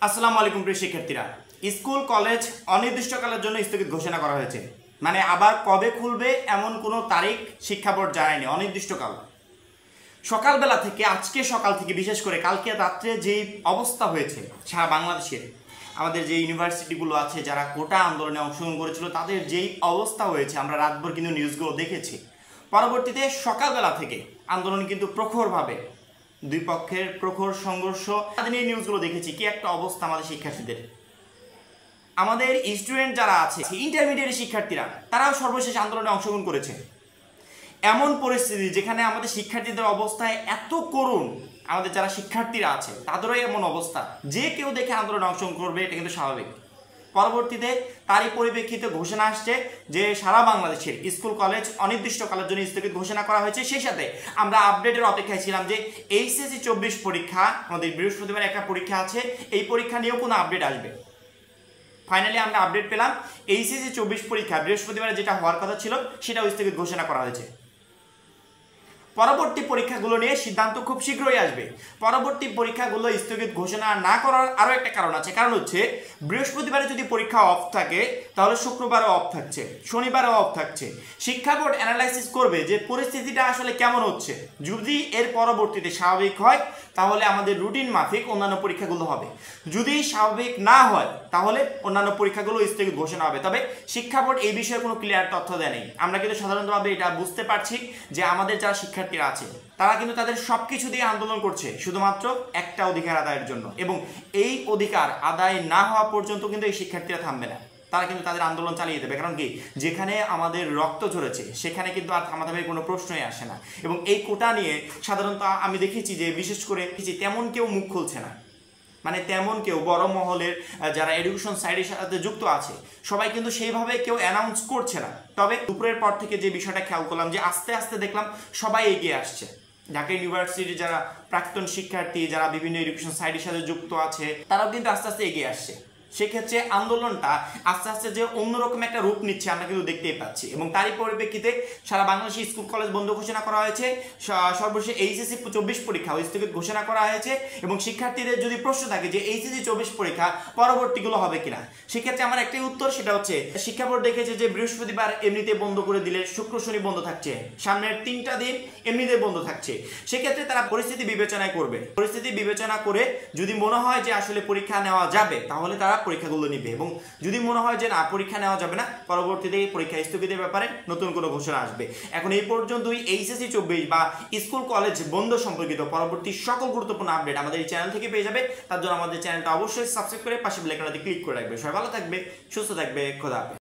আসসালামু আলাইকুম প্রিয় শিক্ষার্থীরা, স্কুল কলেজ অনির্দিষ্টকালের জন্য স্থগিত ঘোষণা করা হয়েছে। মানে আবার কবে খুলবে এমন কোনো তারিখ শিক্ষা বোর্ড জানায়নি, অনির্দিষ্টকাল। সকালবেলা থেকে, আজকে সকাল থেকে বিশেষ করে কালকে রাত্রে যেই অবস্থা হয়েছে সারা বাংলাদেশের, আমাদের যে ইউনিভার্সিটিগুলো আছে যারা কোটা আন্দোলনে অংশগ্রহণ করেছিল তাদের যেই অবস্থা হয়েছে, আমরা রাতভর কিন্তু নিউজগুলো দেখেছি। পরবর্তীতে সকালবেলা থেকে আন্দোলন কিন্তু প্রখরভাবে, দুই পক্ষের প্রখর সংঘর্ষ, তাদের নিয়ে নিউজগুলো দেখেছি। কি একটা অবস্থা আমাদের শিক্ষার্থীদের, আমাদের স্টুডেন্ট যারা আছে, ইন্টারমিডিয়েট শিক্ষার্থীরা, তারাও সর্বশেষ আন্দোলনে অংশগ্রহণ করেছে। এমন পরিস্থিতি যেখানে আমাদের শিক্ষার্থীদের অবস্থায় এত করুণ, আমাদের যারা শিক্ষার্থীরা আছে তাদেরও এমন অবস্থা, যে কেউ দেখে আন্দোলনে অংশগ্রহণ করবে, এটা কিন্তু স্বাভাবিক। পরবর্তীতে তারই পরিপ্রেক্ষিতে ঘোষণা আসছে যে সারা বাংলাদেশের স্কুল কলেজ অনির্দিষ্টকালের জন্য স্থগিত ঘোষণা করা হয়েছে। সেই সাথে আমরা আপডেটের অপেক্ষায় ছিলাম যে এইচএসসি 24 পরীক্ষা, আমাদের বৃহস্পতিবার একটা পরীক্ষা আছে, এই পরীক্ষা নিয়েও কোনো আপডেট আসবে। ফাইনালি আমরা আপডেট পেলাম, এইচএসসি 24 পরীক্ষা বৃহস্পতিবার যেটা হওয়ার কথা ছিল সেটাও স্থগিত ঘোষণা করা হয়েছে। পরবর্তী পরীক্ষাগুলো নিয়ে সিদ্ধান্ত খুব শীঘ্রই আসবে। পরবর্তী পরীক্ষাগুলো স্থগিত ঘোষণা না করার আরও একটা কারণ আছে, কারণ হচ্ছে বৃহস্পতিবারে যদি পরীক্ষা অফ থাকে তাহলে শুক্রবারও অফ থাকছে, শনিবারও অফ থাকছে। শিক্ষা বোর্ড অ্যানালাইসিস করবে যে পরিস্থিতিটা আসলে কেমন হচ্ছে। যদি এর পরবর্তীতে স্বাভাবিক হয় তাহলে আমাদের রুটিন মাফিক অন্যান্য পরীক্ষাগুলো হবে, যদি স্বাভাবিক না হয় তাহলে অন্যান্য পরীক্ষাগুলো স্থগিত ঘোষণা হবে। তবে শিক্ষা বোর্ড এই বিষয়ে কোনো ক্লিয়ার তথ্য দেয়নি। আমরা কিন্তু সাধারণতভাবে এটা বুঝতে পারছি যে আমাদের যারা শিক্ষার্থীরা আছে তারা কিন্তু তাদের সবকিছু দিয়ে আন্দোলন করছে শুধুমাত্র একটা অধিকার আদায়ের জন্য, এবং এই অধিকার আদায় না হওয়া পর্যন্ত কিন্তু এই শিক্ষার্থীরা থামবে না। তারা কিন্তু তাদের আন্দোলন চালিয়ে দেবে। কারণ কি, যেখানে আমাদের রক্ত ঝরেছে সেখানে কিন্তু আর থামাথামের কোনো প্রশ্নই আসে না। এবং এই কোটা নিয়ে সাধারণত আমি দেখেছি যে বিশেষ করে তেমন কেউ মুখ খুলছে না, মানে তেমন কেউ বড় মহলের যারা এডুকেশন সাইডের সাথে যুক্ত আছে সবাই কিন্তু সেইভাবে কেউ অ্যানাউন্স করছে না। তবে দুপুরের পর থেকে যে বিষয়টা খেয়াল করলাম যে আস্তে আস্তে দেখলাম সবাই এগিয়ে আসছে। ঢাকা ইউনিভার্সিটির যারা প্রাক্তন শিক্ষার্থী, যারা বিভিন্ন এডুকেশন সাইডের সাথে যুক্ত আছে, তারাও কিন্তু আস্তে আস্তে এগিয়ে আসছে। সেক্ষেত্রে আন্দোলনটা আস্তে আস্তে যে অন্যরকম একটা রূপ নিচ্ছে আমরা কিন্তু দেখতেই পাচ্ছি। এবং তারই পরিপ্রেক্ষিতে সারা বাংলাদেশে স্কুল কলেজ বন্ধ ঘোষণা করা হয়েছে। সর্বশেষ এইচএসসি 24 পরীক্ষা স্থগিত ঘোষণা করা হয়েছে। এবং শিক্ষার্থীদের যদি প্রশ্ন থাকে যে এইচএসসি 24 পরীক্ষা পরবর্তীগুলো হবে কিনা, সেক্ষেত্রে আমার একটাই উত্তর, সেটা হচ্ছে শিক্ষা বোর্ড দেখেছে যে বৃহস্পতিবার এমনিতে বন্ধ করে দিলে শুক্র শনি বন্ধ থাকছে, সামনের 3টা দিন এমনিতে বন্ধ থাকছে। সেক্ষেত্রে তারা পরিস্থিতি বিবেচনায় করবে। পরিস্থিতি বিবেচনা করে যদি মনে হয় যে আসলে পরীক্ষা নেওয়া যাবে তাহলে তারা পরীক্ষাগুলো নিবে, এবং যদি মনে হয় যে না পরীক্ষা নেওয়া যাবে না, পরবর্তীতে পরীক্ষা স্থগিতের ব্যাপারে নতুন কোনো ঘোষণা আসবে। এখন এই পর্যন্তই এইচএসসি 24 বা স্কুল কলেজ বন্ধ সম্পর্কিত পরবর্তী সকল গুরুত্বপূর্ণ আপডেট আমাদের এই চ্যানেল থেকে পেয়ে যাবে। তার জন্য আমাদের চ্যানেলটা অবশ্যই সাবস্ক্রাইব করে পাশে বেল আইকনটাতে ক্লিক করে রাখবে। সবাই ভালো থাকবে, সুস্থ থাকবে, খোদা হাফেজ।